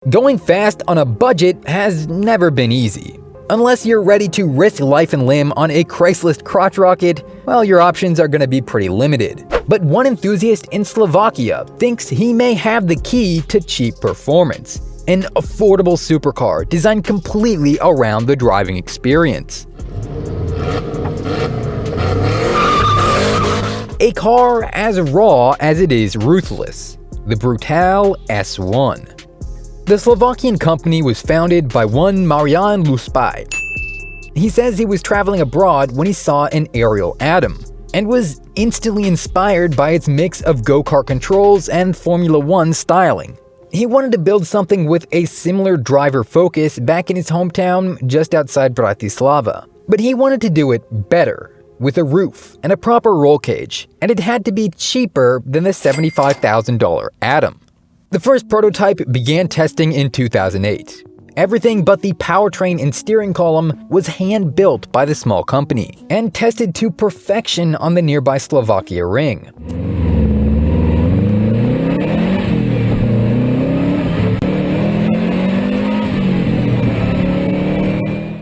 Going fast on a budget has never been easy. Unless you're ready to risk life and limb on a Craigslist crotch rocket, well, your options are going to be pretty limited. But one enthusiast in Slovakia thinks he may have the key to cheap performance: an affordable supercar designed completely around the driving experience. A car as raw as it is ruthless, the Brutal S1. The Slovakian company was founded by one Marian Luspaj. He says he was traveling abroad when he saw an aerial atom, and was instantly inspired by its mix of go-kart controls and Formula 1 styling. He wanted to build something with a similar driver focus back in his hometown just outside Bratislava. But he wanted to do it better, with a roof and a proper roll cage, and it had to be cheaper than the $75,000 Atom. The first prototype began testing in 2008. Everything but the powertrain and steering column was hand-built by the small company, and tested to perfection on the nearby Slovakia ring.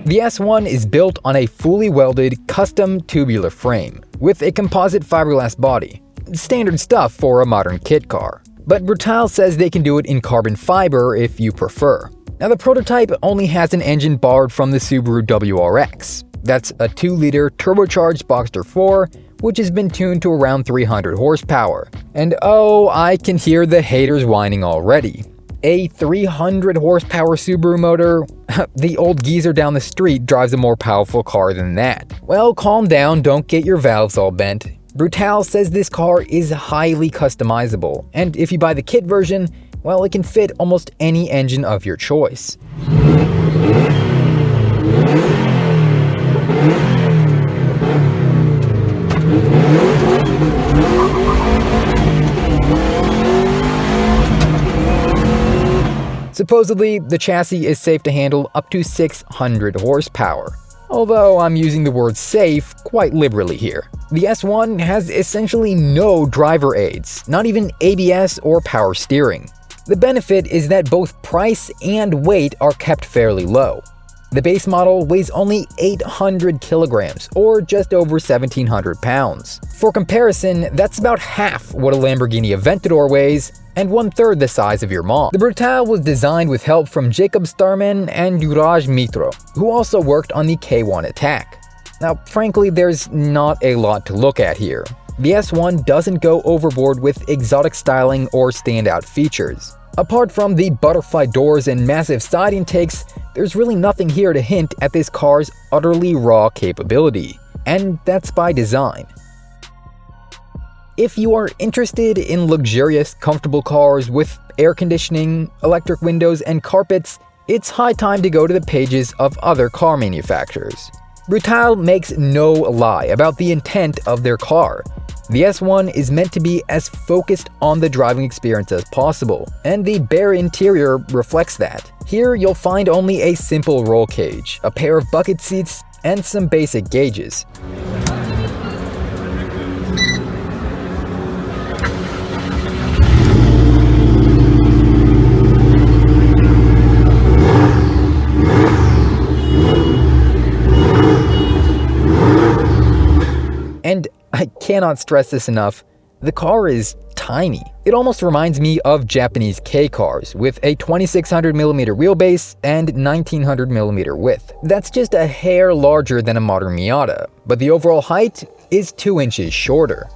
The S1 is built on a fully welded, custom tubular frame, with a composite fiberglass body. Standard stuff for a modern kit car. But Brutal says they can do it in carbon fiber if you prefer. Now, the prototype only has an engine borrowed from the Subaru WRX. That's a 2-liter turbocharged Boxster 4, which has been tuned to around 300 horsepower. And oh, I can hear the haters whining already. A 300 horsepower Subaru motor? The old geezer down the street drives a more powerful car than that. Well, calm down, don't get your valves all bent. Brutal says this car is highly customizable, and if you buy the kit version, well, it can fit almost any engine of your choice. Supposedly, the chassis is safe to handle up to 600 horsepower. Although I'm using the word safe quite liberally here. The S1 has essentially no driver aids, not even ABS or power steering. The benefit is that both price and weight are kept fairly low. The base model weighs only 800 kilograms, or just over 1,700 pounds. For comparison, that's about half what a Lamborghini Aventador weighs, and 1/3 the size of your mom. The Brutal was designed with help from Jacob Starman and Juraj Mitro, who also worked on the K1 Attack. Now, frankly, there's not a lot to look at here. The S1 doesn't go overboard with exotic styling or standout features. Apart from the butterfly doors and massive side intakes, there's really nothing here to hint at this car's utterly raw capability. And that's by design. If you are interested in luxurious, comfortable cars with air conditioning, electric windows, and carpets, it's high time to go to the pages of other car manufacturers. Brutal makes no lie about the intent of their car. The S1 is meant to be as focused on the driving experience as possible, and the bare interior reflects that. Here you'll find only a simple roll cage, a pair of bucket seats, and some basic gauges. And I cannot stress this enough, the car is tiny. It almost reminds me of Japanese K cars with a 2600mm wheelbase and 1900mm width. That's just a hair larger than a modern Miata, but the overall height is 2 inches shorter.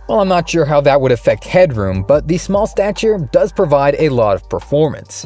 Well, I'm not sure how that would affect headroom, but the small stature does provide a lot of performance.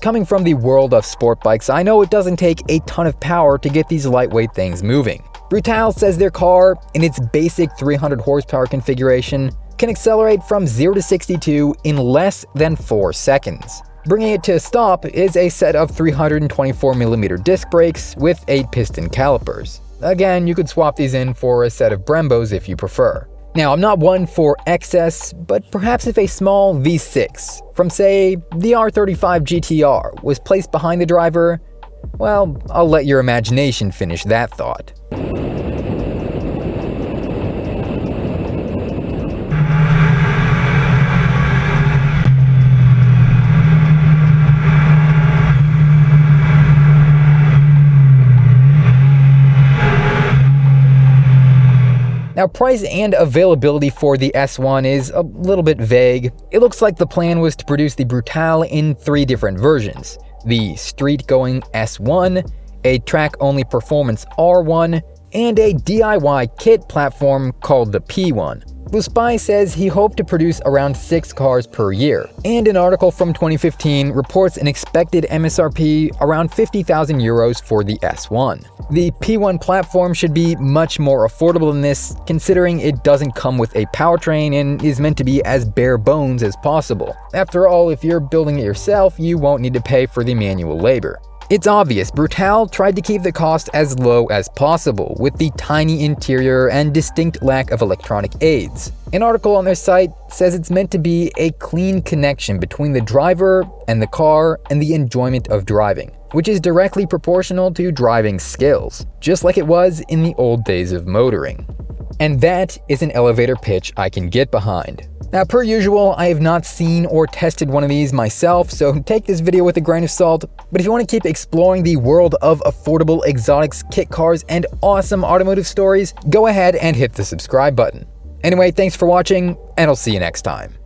Coming from the world of sport bikes, I know it doesn't take a ton of power to get these lightweight things moving. Brutal says their car, in its basic 300 horsepower configuration, can accelerate from 0 to 62 in less than 4 seconds. Bringing it to a stop is a set of 324mm disc brakes with 8-piston calipers. Again, you could swap these in for a set of Brembos if you prefer. Now, I'm not one for excess, but perhaps if a small V6 from, say, the R35 GTR was placed behind the driver, well, I'll let your imagination finish that thought. Now, price and availability for the S1 is a little bit vague. It looks like the plan was to produce the Brutale in 3 different versions: the street-going S1, a track-only performance R1, and a DIY kit platform called the P1. The Spy says he hoped to produce around 6 cars per year, and an article from 2015 reports an expected MSRP around 50,000 euros for the S1. The P1 platform should be much more affordable than this, considering it doesn't come with a powertrain and is meant to be as bare bones as possible. After all, if you're building it yourself, you won't need to pay for the manual labor. It's obvious Brutale tried to keep the cost as low as possible with the tiny interior and distinct lack of electronic aids. An article on their site says it's meant to be a clean connection between the driver and the car and the enjoyment of driving, which is directly proportional to driving skills, just like it was in the old days of motoring. And that is an elevator pitch I can get behind. Now, per usual, I have not seen or tested one of these myself, so take this video with a grain of salt, but if you want to keep exploring the world of affordable exotics, kit cars, and awesome automotive stories, go ahead and hit the subscribe button. Anyway, thanks for watching, and I'll see you next time.